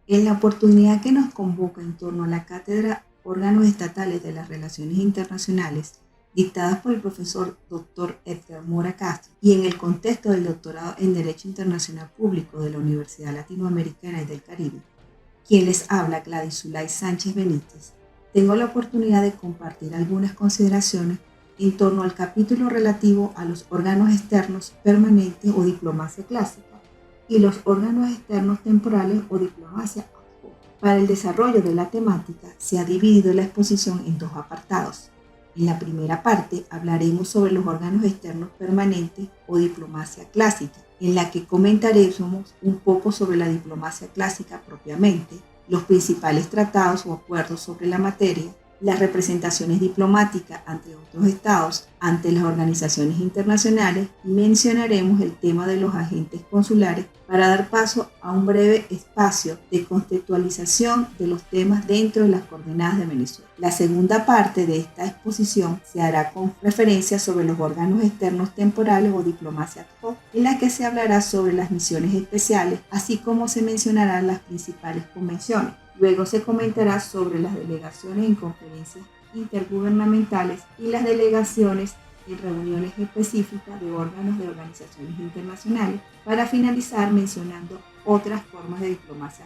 En la oportunidad que nos convoca en torno a la cátedra Órganos Estatales de las Relaciones Internacionales, dictada por el profesor Dr. Edgar Mora Castro, y en el contexto del doctorado en Derecho Internacional Público de la Universidad Latinoamericana y del Caribe, quien les habla, Gladys Zulay Sánchez Benítez, tengo la oportunidad de compartir algunas consideraciones en torno al capítulo relativo a los órganos externos permanentes o diplomacia clásica y los órganos externos temporales o diplomacia ad hoc. Para el desarrollo de la temática se ha dividido la exposición en dos apartados. En la primera parte hablaremos sobre los órganos externos permanentes o diplomacia clásica, en la que comentaremos un poco sobre la diplomacia clásica propiamente, los principales tratados o acuerdos sobre la materia, las representaciones diplomáticas ante otros estados, ante las organizaciones internacionales, y mencionaremos el tema de los agentes consulares para dar paso a un breve espacio de contextualización de los temas dentro de las coordenadas de Venezuela. La segunda parte de esta exposición se hará con referencia sobre los órganos externos temporales o diplomacia ad hoc, en la que se hablará sobre las misiones especiales, así como se mencionarán las principales convenciones. Luego se comentará sobre las delegaciones en conferencias intergubernamentales y las delegaciones en reuniones específicas de órganos de organizaciones internacionales, para finalizar mencionando otras formas de diplomacia.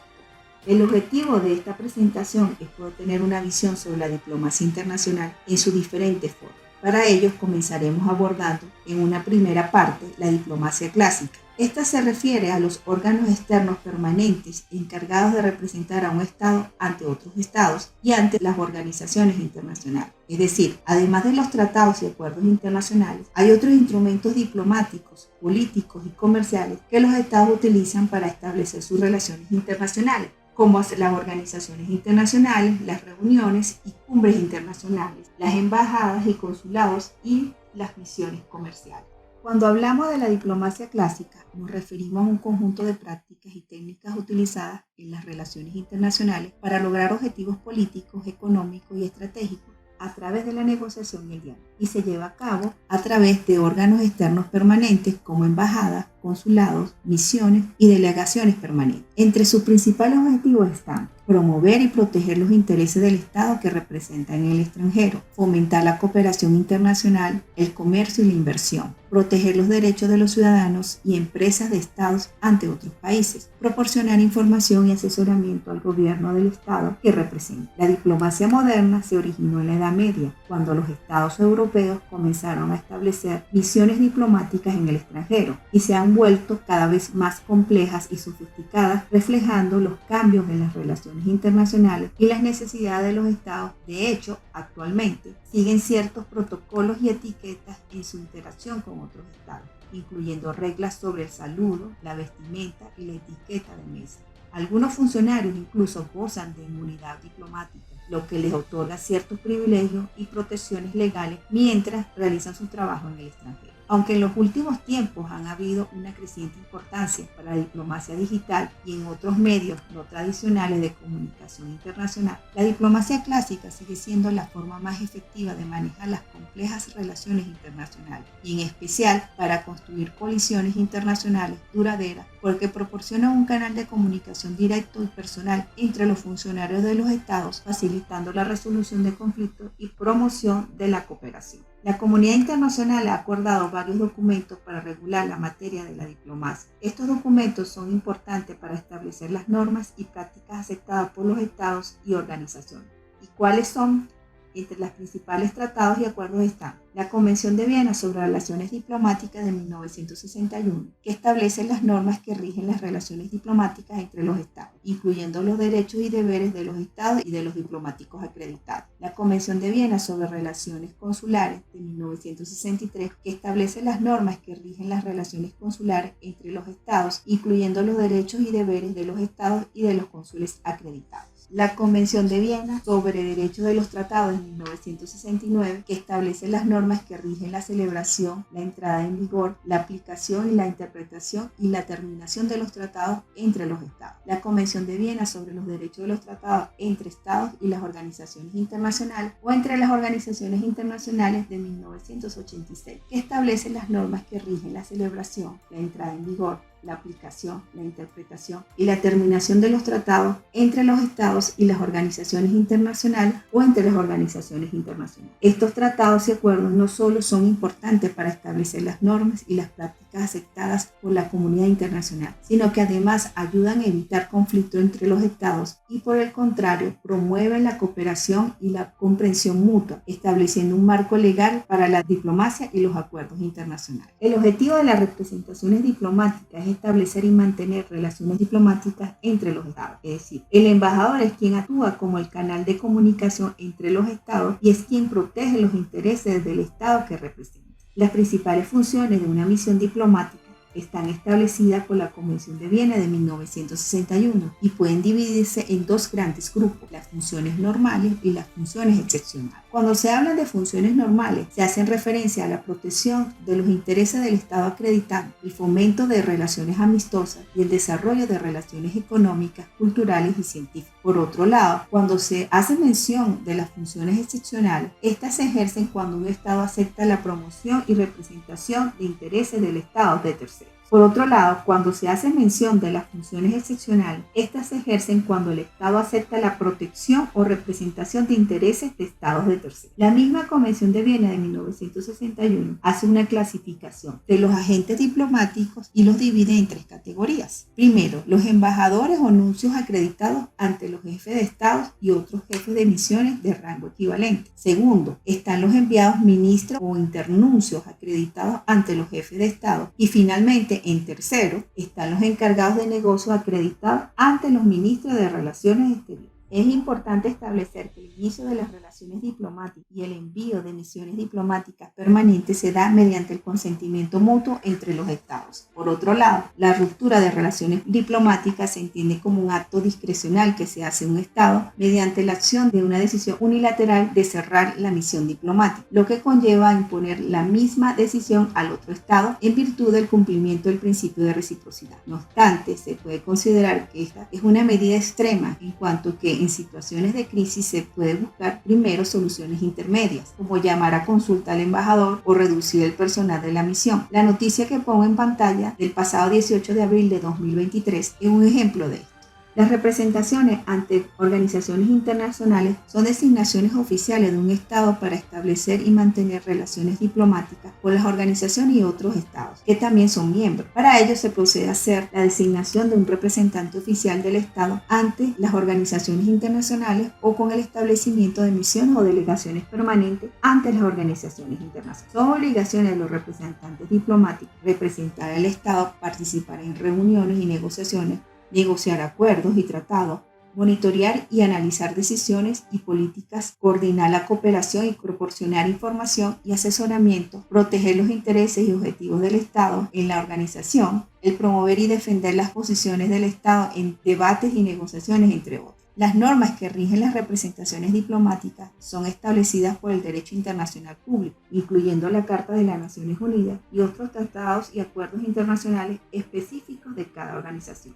El objetivo de esta presentación es poder tener una visión sobre la diplomacia internacional en sus diferentes formas. Para ello comenzaremos abordando en una primera parte la diplomacia clásica. Esta se refiere a los órganos externos permanentes encargados de representar a un Estado ante otros Estados y ante las organizaciones internacionales. Es decir, además de los tratados y acuerdos internacionales, hay otros instrumentos diplomáticos, políticos y comerciales que los Estados utilizan para establecer sus relaciones internacionales, como las organizaciones internacionales, las reuniones y cumbres internacionales, las embajadas y consulados y las misiones comerciales. Cuando hablamos de la diplomacia clásica, nos referimos a un conjunto de prácticas y técnicas utilizadas en las relaciones internacionales para lograr objetivos políticos, económicos y estratégicos a través de la negociación y el diálogo, y se lleva a cabo a través de órganos externos permanentes como embajadas, consulados, misiones y delegaciones permanentes. Entre sus principales objetivos están promover y proteger los intereses del Estado que representan en el extranjero, fomentar la cooperación internacional, el comercio y la inversión, proteger los derechos de los ciudadanos y empresas de Estados ante otros países, proporcionar información y asesoramiento al gobierno del Estado que representa. La diplomacia moderna se originó en la Edad Media, cuando los Estados europeos comenzaron a establecer misiones diplomáticas en el extranjero y se han vuelto cada vez más complejas y sofisticadas, reflejando los cambios en las relaciones internacionales y las necesidades de los estados. De hecho, actualmente siguen ciertos protocolos y etiquetas en su interacción con otros estados, incluyendo reglas sobre el saludo, la vestimenta y la etiqueta de mesa. Algunos funcionarios incluso gozan de inmunidad diplomática, lo que les otorga ciertos privilegios y protecciones legales mientras realizan su trabajo en el extranjero. Aunque en los últimos tiempos han habido una creciente importancia para la diplomacia digital y en otros medios no tradicionales de comunicación internacional, la diplomacia clásica sigue siendo la forma más efectiva de manejar las complejas relaciones internacionales, y en especial para construir coaliciones internacionales duraderas, porque proporciona un canal de comunicación directo y personal entre los funcionarios de los estados, facilitando la resolución de conflictos y promoción de la cooperación. La comunidad internacional ha acordado varios documentos para regular la materia de la diplomacia. Estos documentos son importantes para establecer las normas y prácticas aceptadas por los estados y organizaciones. ¿Y cuáles son? Entre los principales tratados y acuerdos están la Convención de Viena sobre Relaciones Diplomáticas de 1961, que establece las normas que rigen las relaciones diplomáticas entre los estados, incluyendo los derechos y deberes de los estados y de los diplomáticos acreditados. La Convención de Viena sobre Relaciones Consulares de 1963, que establece las normas que rigen las relaciones consulares entre los estados, incluyendo los derechos y deberes de los estados y de los cónsules acreditados. La Convención de Viena sobre Derechos de los Tratados de 1969, que establece las normas que rigen la celebración, la entrada en vigor, la aplicación y la interpretación y la terminación de los tratados entre los estados. La Convención de Viena sobre los Derechos de los Tratados entre Estados y las organizaciones internacionales o entre las organizaciones internacionales de 1986, que establece las normas que rigen la celebración, la entrada en vigor, la aplicación, la interpretación y la terminación de los tratados entre los estados y las organizaciones internacionales o entre las organizaciones internacionales. Estos tratados y acuerdos no solo son importantes para establecer las normas y las prácticas aceptadas por la comunidad internacional, sino que además ayudan a evitar conflictos entre los estados y, por el contrario, promueven la cooperación y la comprensión mutua, estableciendo un marco legal para la diplomacia y los acuerdos internacionales. El objetivo de las representaciones diplomáticas es establecer y mantener relaciones diplomáticas entre los estados, es decir, el embajador es quien actúa como el canal de comunicación entre los estados y es quien protege los intereses del estado que representa. Las principales funciones de una misión diplomática están establecidas por la Convención de Viena de 1961 y pueden dividirse en dos grandes grupos, las funciones normales y las funciones excepcionales. Cuando se habla de funciones normales, se hace referencia a la protección de los intereses del Estado acreditado, el fomento de relaciones amistosas y el desarrollo de relaciones económicas, culturales y científicas. Por otro lado, cuando se hace mención de las funciones excepcionales, estas se ejercen cuando un Estado acepta la promoción y representación de intereses del Estado de terceros. Por otro lado, cuando se hace mención de las funciones excepcionales, estas se ejercen cuando el Estado acepta la protección o representación de intereses de Estados de terceros. La misma Convención de Viena de 1961 hace una clasificación de los agentes diplomáticos y los divide en tres categorías. Primero, los embajadores o nuncios acreditados ante los jefes de Estados y otros jefes de misiones de rango equivalente. Segundo, están los enviados ministros o internuncios acreditados ante los jefes de Estado. Y finalmente, en tercero, están los encargados de negocios acreditados ante los ministros de Relaciones Exteriores. Es importante establecer que el inicio de las relaciones diplomáticas y el envío de misiones diplomáticas permanentes se da mediante el consentimiento mutuo entre los estados. Por otro lado, la ruptura de relaciones diplomáticas se entiende como un acto discrecional que se hace un estado mediante la acción de una decisión unilateral de cerrar la misión diplomática, lo que conlleva a imponer la misma decisión al otro estado en virtud del cumplimiento del principio de reciprocidad. No obstante, se puede considerar que esta es una medida extrema en cuanto que en situaciones de crisis se puede buscar primero soluciones intermedias, como llamar a consulta al embajador o reducir el personal de la misión. La noticia que pongo en pantalla del pasado 18 de abril de 2023 es un ejemplo de esto. Las representaciones ante organizaciones internacionales son designaciones oficiales de un Estado para establecer y mantener relaciones diplomáticas con las organizaciones y otros Estados, que también son miembros. Para ello se procede a hacer la designación de un representante oficial del Estado ante las organizaciones internacionales o con el establecimiento de misiones o delegaciones permanentes ante las organizaciones internacionales. Son obligaciones de los representantes diplomáticos representar al Estado, participar en reuniones y negociaciones, negociar acuerdos y tratados, monitorear y analizar decisiones y políticas, coordinar la cooperación y proporcionar información y asesoramiento, proteger los intereses y objetivos del Estado en la organización, el promover y defender las posiciones del Estado en debates y negociaciones, entre otros. Las normas que rigen las representaciones diplomáticas son establecidas por el derecho internacional público, incluyendo la Carta de las Naciones Unidas y otros tratados y acuerdos internacionales específicos de cada organización.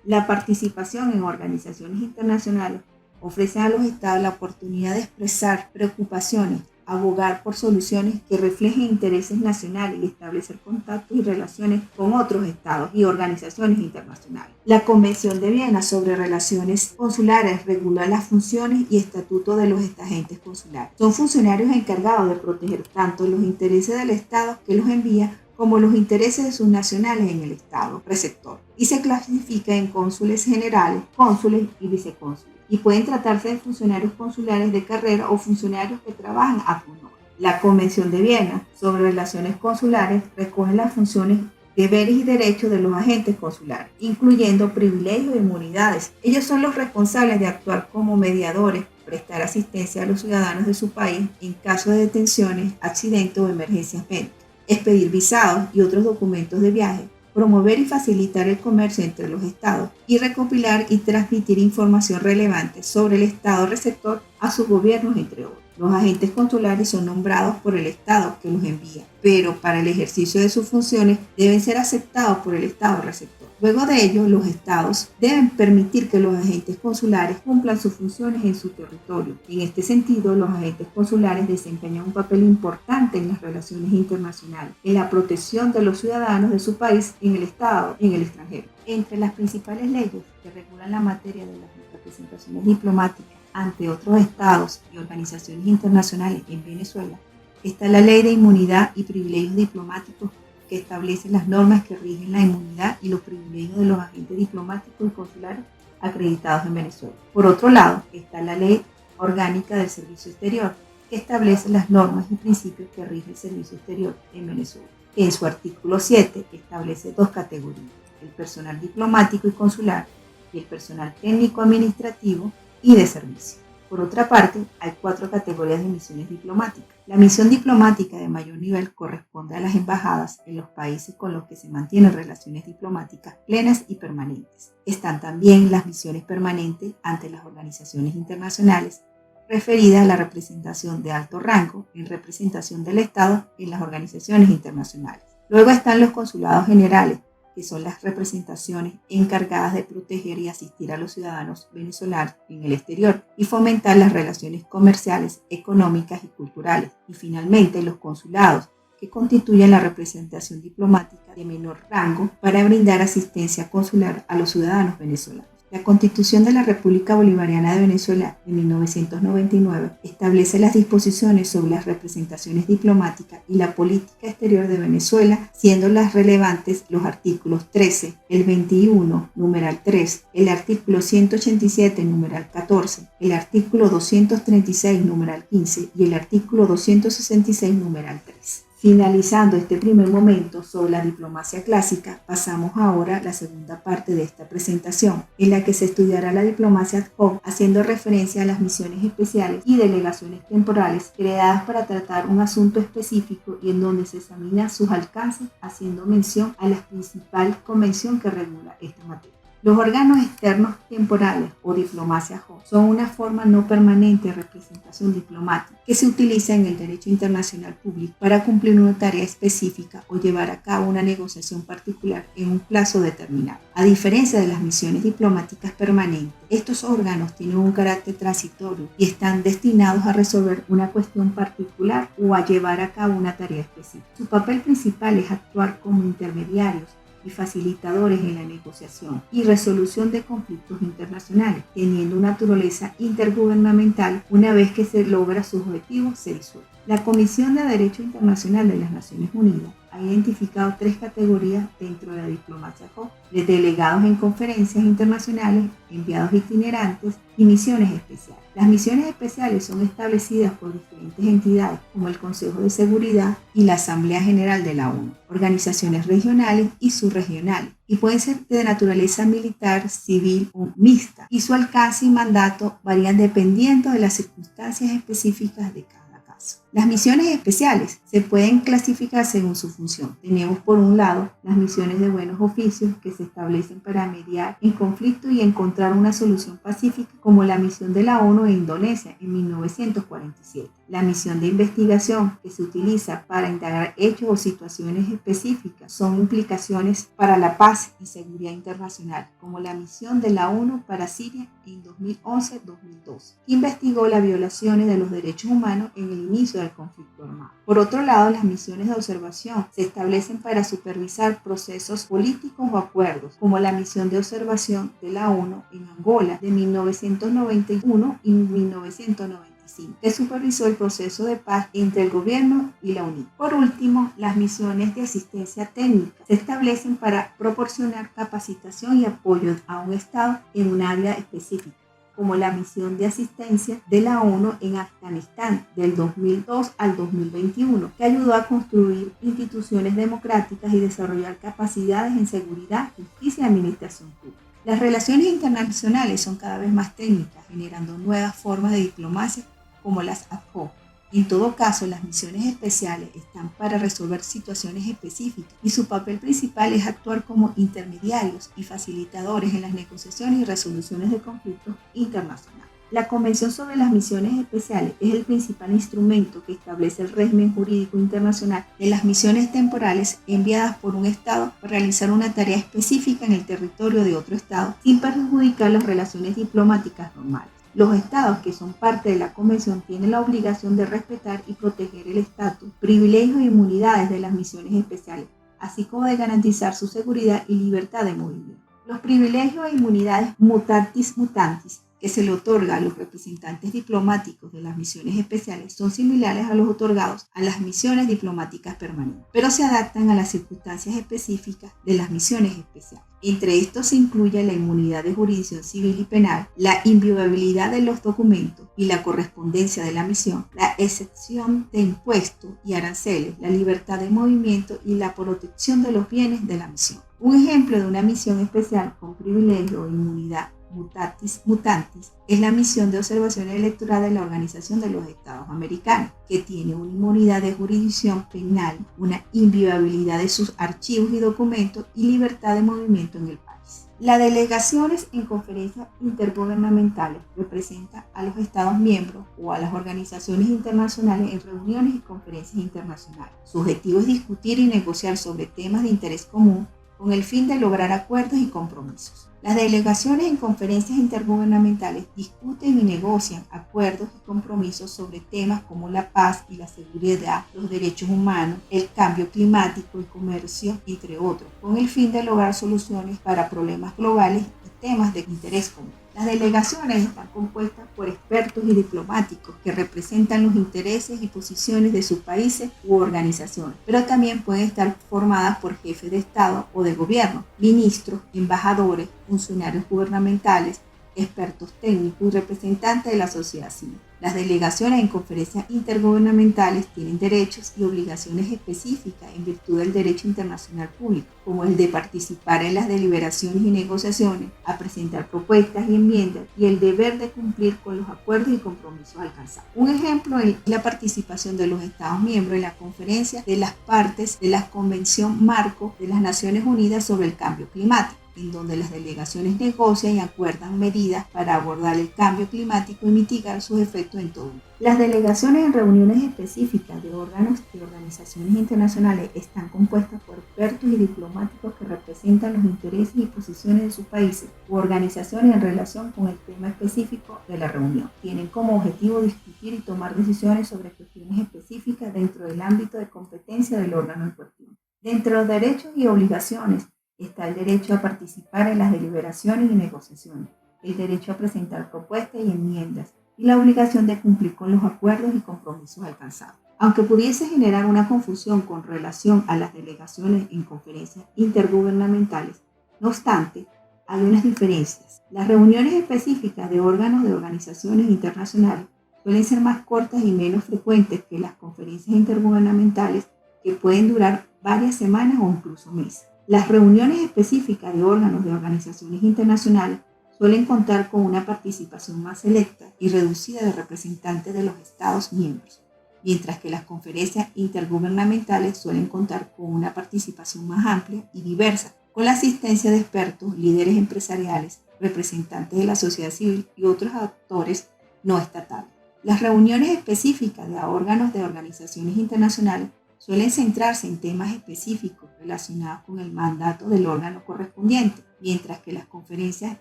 La participación en organizaciones internacionales ofrece a los estados la oportunidad de expresar preocupaciones, abogar por soluciones que reflejen intereses nacionales y establecer contactos y relaciones con otros estados y organizaciones internacionales. La Convención de Viena sobre Relaciones Consulares regula las funciones y estatutos de los agentes consulares. Son funcionarios encargados de proteger tanto los intereses del estado que los envía como los intereses de sus nacionales en el Estado receptor, y se clasifica en cónsules generales, cónsules y vicecónsules, y pueden tratarse de funcionarios consulares de carrera o funcionarios que trabajan ad honorem. La Convención de Viena sobre Relaciones Consulares recoge las funciones, deberes y derechos de los agentes consulares, incluyendo privilegios y inmunidades. Ellos son los responsables de actuar como mediadores, prestar asistencia a los ciudadanos de su país en caso de detenciones, accidentes o emergencias médicas, expedir visados y otros documentos de viaje, promover y facilitar el comercio entre los estados y recopilar y transmitir información relevante sobre el estado receptor a sus gobiernos, entre otros. Los agentes consulares son nombrados por el Estado que los envía, pero para el ejercicio de sus funciones deben ser aceptados por el Estado receptor. Luego de ello, los estados deben permitir que los agentes consulares cumplan sus funciones en su territorio. En este sentido, los agentes consulares desempeñan un papel importante en las relaciones internacionales, en la protección de los ciudadanos de su país en el Estado y en el extranjero. Entre las principales leyes que regulan la materia de las representaciones diplomáticas ante otros estados y organizaciones internacionales en Venezuela está la Ley de Inmunidad y Privilegios Diplomáticos, que establece las normas que rigen la inmunidad y los privilegios de los agentes diplomáticos y consulares acreditados en Venezuela. Por otro lado, está la Ley Orgánica del Servicio Exterior, que establece las normas y principios que rigen el servicio exterior en Venezuela. En su artículo 7 establece dos categorías: el personal diplomático y consular y el personal técnico-administrativo y de servicio. Por otra parte, hay 4 categorías de misiones diplomáticas. La misión diplomática de mayor nivel corresponde a las embajadas en los países con los que se mantienen relaciones diplomáticas plenas y permanentes. Están también las misiones permanentes ante las organizaciones internacionales, referidas a la representación de alto rango en representación del Estado en las organizaciones internacionales. Luego están los consulados generales, que son las representaciones encargadas de proteger y asistir a los ciudadanos venezolanos en el exterior y fomentar las relaciones comerciales, económicas y culturales. Y finalmente los consulados, que constituyen la representación diplomática de menor rango para brindar asistencia consular a los ciudadanos venezolanos. La Constitución de la República Bolivariana de Venezuela de 1999 establece las disposiciones sobre las representaciones diplomáticas y la política exterior de Venezuela, siendo las relevantes los artículos 13, el 21, numeral 3, el artículo 187, numeral 14, el artículo 236, numeral 15 y el artículo 266, numeral 3. Finalizando este primer momento sobre la diplomacia clásica, pasamos ahora a la segunda parte de esta presentación, en la que se estudiará la diplomacia ad hoc, haciendo referencia a las misiones especiales y delegaciones temporales creadas para tratar un asunto específico y en donde se examina sus alcances, haciendo mención a la principal convención que regula esta materia. Los órganos externos temporales o diplomacia ad hoc son una forma no permanente de representación diplomática que se utiliza en el derecho internacional público para cumplir una tarea específica o llevar a cabo una negociación particular en un plazo determinado. A diferencia de las misiones diplomáticas permanentes, estos órganos tienen un carácter transitorio y están destinados a resolver una cuestión particular o a llevar a cabo una tarea específica. Su papel principal es actuar como intermediarios y facilitadores en la negociación y resolución de conflictos internacionales, teniendo una naturaleza intergubernamental. Una vez que se logra sus objetivos, se disuelve. La Comisión de Derecho Internacional de las Naciones Unidas ha identificado 3 categorías dentro de la diplomacia ad hoc: de delegados en conferencias internacionales, enviados itinerantes y misiones especiales. Las misiones especiales son establecidas por diferentes entidades como el Consejo de Seguridad y la Asamblea General de la ONU, organizaciones regionales y subregionales, y pueden ser de naturaleza militar, civil o mixta, y su alcance y mandato varían dependiendo de las circunstancias específicas de cada caso. Las misiones especiales se pueden clasificar según su función. Tenemos por un lado las misiones de buenos oficios, que se establecen para mediar en conflictos y encontrar una solución pacífica, como la misión de la ONU en Indonesia en 1947. La misión de investigación, que se utiliza para indagar hechos o situaciones específicas, son implicaciones para la paz y seguridad internacional, como la misión de la ONU para Siria en 2011-2012, que investigó las violaciones de los derechos humanos en el inicio del conflicto armado. Por otro lado, las misiones de observación se establecen para supervisar procesos políticos o acuerdos, como la misión de observación de la ONU en Angola de 1991 y 1995, que supervisó el proceso de paz entre el gobierno y la UNIT. Por último, las misiones de asistencia técnica se establecen para proporcionar capacitación y apoyo a un Estado en un área específica, como la misión de asistencia de la ONU en Afganistán del 2002 al 2021, que ayudó a construir instituciones democráticas y desarrollar capacidades en seguridad, justicia y administración pública. Las relaciones internacionales son cada vez más técnicas, generando nuevas formas de diplomacia como las ad hoc. En todo caso, las misiones especiales están para resolver situaciones específicas y su papel principal es actuar como intermediarios y facilitadores en las negociaciones y resoluciones de conflictos internacionales. La Convención sobre las Misiones Especiales es el principal instrumento que establece el régimen jurídico internacional de las misiones temporales enviadas por un Estado para realizar una tarea específica en el territorio de otro Estado sin perjudicar las relaciones diplomáticas normales. Los estados que son parte de la Convención tienen la obligación de respetar y proteger el estatus, privilegios e inmunidades de las misiones especiales, así como de garantizar su seguridad y libertad de movimiento. Los privilegios e inmunidades mutatis mutandis que se le otorga a los representantes diplomáticos de las misiones especiales son similares a los otorgados a las misiones diplomáticas permanentes, pero se adaptan a las circunstancias específicas de las misiones especiales. Entre estos se incluye la inmunidad de jurisdicción civil y penal, la inviolabilidad de los documentos y la correspondencia de la misión, la excepción de impuestos y aranceles, la libertad de movimiento y la protección de los bienes de la misión. Un ejemplo de una misión especial con privilegio o inmunidad mutatis mutandis es la misión de observación electoral de la Organización de los Estados Americanos, que tiene una inmunidad de jurisdicción penal, una inviolabilidad de sus archivos y documentos y libertad de movimiento en el país. Las delegaciones en conferencias intergubernamentales representan a los Estados miembros o a las organizaciones internacionales en reuniones y conferencias internacionales. Su objetivo es discutir y negociar sobre temas de interés común con el fin de lograr acuerdos y compromisos. Las delegaciones en conferencias intergubernamentales discuten y negocian acuerdos y compromisos sobre temas como la paz y la seguridad, los derechos humanos, el cambio climático y comercio, entre otros, con el fin de lograr soluciones para problemas globales y temas de interés común. Las delegaciones están compuestas por expertos y diplomáticos que representan los intereses y posiciones de sus países u organizaciones, pero también pueden estar formadas por jefes de Estado o de gobierno, ministros, embajadores, funcionarios gubernamentales, expertos técnicos y representantes de la sociedad civil. Las delegaciones en conferencias intergubernamentales tienen derechos y obligaciones específicas en virtud del derecho internacional público, como el de participar en las deliberaciones y negociaciones, a presentar propuestas y enmiendas y el deber de cumplir con los acuerdos y compromisos alcanzados. Un ejemplo es la participación de los Estados miembros en la conferencia de las partes de la Convención Marco de las Naciones Unidas sobre el Cambio Climático, en donde las delegaciones negocian y acuerdan medidas para abordar el cambio climático y mitigar sus efectos en todo el mundo. Las delegaciones en reuniones específicas de órganos y organizaciones internacionales están compuestas por expertos y diplomáticos que representan los intereses y posiciones de sus países u organizaciones en relación con el tema específico de la reunión. Tienen como objetivo discutir y tomar decisiones sobre cuestiones específicas dentro del ámbito de competencia del órgano en cuestión. Dentro de los derechos y obligaciones está el derecho a participar en las deliberaciones y negociaciones, el derecho a presentar propuestas y enmiendas y la obligación de cumplir con los acuerdos y compromisos alcanzados. Aunque pudiese generar una confusión con relación a las delegaciones en conferencias intergubernamentales, no obstante, hay unas diferencias. Las reuniones específicas de órganos de organizaciones internacionales suelen ser más cortas y menos frecuentes que las conferencias intergubernamentales, que pueden durar varias semanas o incluso meses. Las reuniones específicas de órganos de organizaciones internacionales suelen contar con una participación más selecta y reducida de representantes de los Estados miembros, mientras que las conferencias intergubernamentales suelen contar con una participación más amplia y diversa, con la asistencia de expertos, líderes empresariales, representantes de la sociedad civil y otros actores no estatales. Las reuniones específicas de órganos de organizaciones internacionales suelen centrarse en temas específicos relacionados con el mandato del órgano correspondiente, mientras que las conferencias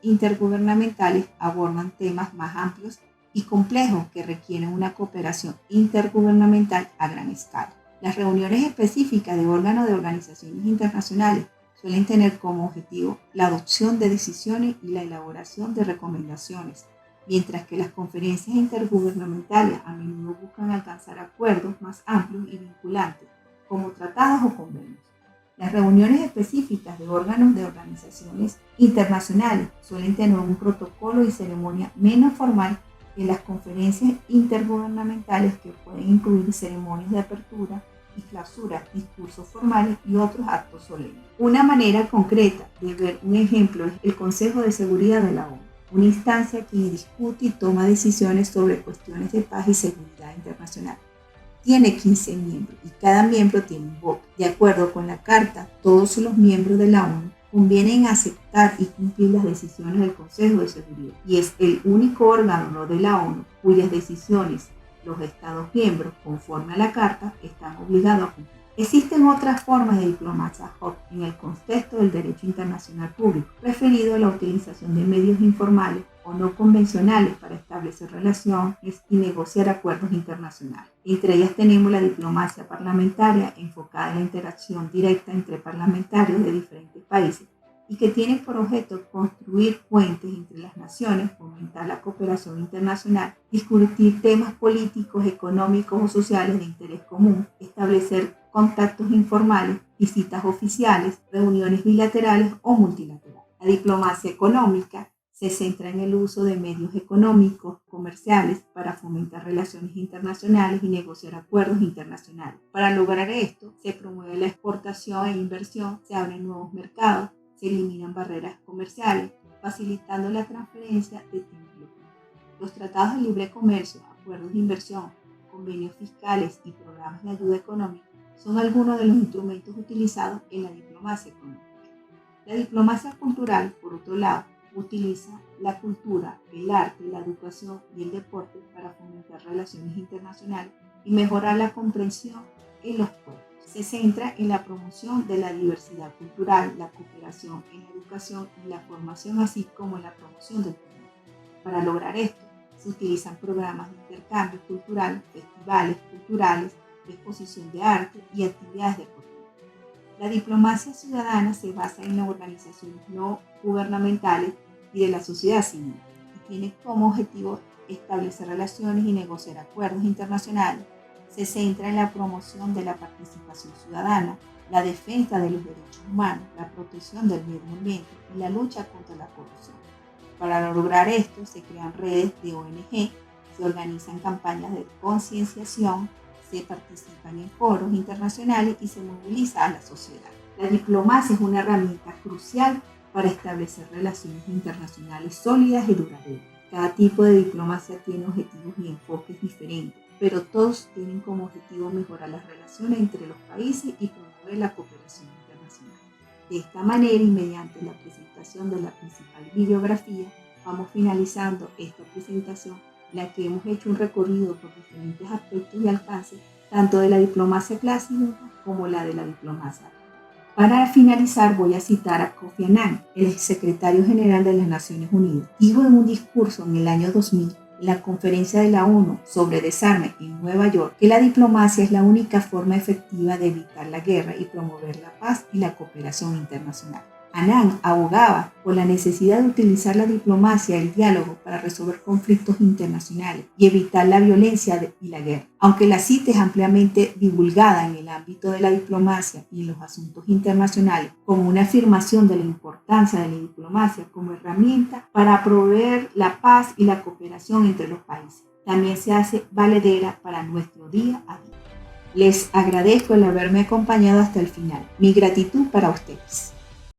intergubernamentales abordan temas más amplios y complejos que requieren una cooperación intergubernamental a gran escala. Las reuniones específicas de órganos de organizaciones internacionales suelen tener como objetivo la adopción de decisiones y la elaboración de recomendaciones, mientras que las conferencias intergubernamentales a menudo buscan alcanzar acuerdos más amplios y vinculantes, como tratados o convenios. Las reuniones específicas de órganos de organizaciones internacionales suelen tener un protocolo y ceremonia menos formal que las conferencias intergubernamentales, que pueden incluir ceremonias de apertura y clausura, discursos formales y otros actos solemnes. Una manera concreta de ver un ejemplo es el Consejo de Seguridad de la ONU, una instancia que discute y toma decisiones sobre cuestiones de paz y seguridad internacional. Tiene 15 miembros y cada miembro tiene un voto. De acuerdo con la Carta, todos los miembros de la ONU conviene aceptar y cumplir las decisiones del Consejo de Seguridad y es el único órgano de la ONU cuyas decisiones los Estados miembros, conforme a la Carta, están obligados a cumplir. Existen otras formas de diplomacia ad hoc en el contexto del derecho internacional público, referido a la utilización de medios informales o no convencionales para establecer relaciones y negociar acuerdos internacionales. Entre ellas tenemos la diplomacia parlamentaria, enfocada en la interacción directa entre parlamentarios de diferentes países y que tiene por objeto construir puentes entre las naciones, fomentar la cooperación internacional, discutir temas políticos, económicos o sociales de interés común, establecer contactos informales, visitas oficiales, reuniones bilaterales o multilaterales. La diplomacia económica se centra en el uso de medios económicos, comerciales, para fomentar relaciones internacionales y negociar acuerdos internacionales. Para lograr esto, se promueve la exportación e inversión, se abren nuevos mercados, se eliminan barreras comerciales, facilitando la transferencia de tecnología. Los tratados de libre comercio, acuerdos de inversión, convenios fiscales y programas de ayuda económica son algunos de los instrumentos utilizados en la diplomacia económica. La diplomacia cultural, por otro lado, utiliza la cultura, el arte, la educación y el deporte para fomentar relaciones internacionales y mejorar la comprensión en los pueblos. Se centra en la promoción de la diversidad cultural, la cooperación en la educación y la formación, así como en la promoción del turismo. Para lograr esto, se utilizan programas de intercambio cultural, festivales culturales, exposición de arte y actividades deportivas. La diplomacia ciudadana se basa en las organizaciones no gubernamentales y de la sociedad civil y tiene como objetivo establecer relaciones y negociar acuerdos internacionales. Se centra en la promoción de la participación ciudadana, la defensa de los derechos humanos, la protección del medio ambiente y la lucha contra la corrupción. Para lograr esto, se crean redes de ONG, se organizan campañas de concienciación, se participan en foros internacionales y se moviliza a la sociedad. La diplomacia es una herramienta crucial para establecer relaciones internacionales sólidas y duraderas. Cada tipo de diplomacia tiene objetivos y enfoques diferentes, pero todos tienen como objetivo mejorar las relaciones entre los países y promover la cooperación internacional. De esta manera y mediante la presentación de la principal bibliografía, vamos finalizando esta presentación, en la que hemos hecho un recorrido por diferentes aspectos y alcances, tanto de la diplomacia clásica como la de la diplomacia. Para finalizar, voy a citar a Kofi Annan, el secretario general de las Naciones Unidas. Dijo en un discurso en el año 2000, en la conferencia de la ONU sobre desarme en Nueva York, que la diplomacia es la única forma efectiva de evitar la guerra y promover la paz y la cooperación internacional. Annan abogaba por la necesidad de utilizar la diplomacia y el diálogo para resolver conflictos internacionales y evitar la violencia y la guerra. Aunque la cita es ampliamente divulgada en el ámbito de la diplomacia y en los asuntos internacionales como una afirmación de la importancia de la diplomacia como herramienta para promover la paz y la cooperación entre los países, también se hace valedera para nuestro día a día. Les agradezco el haberme acompañado hasta el final. Mi gratitud para ustedes.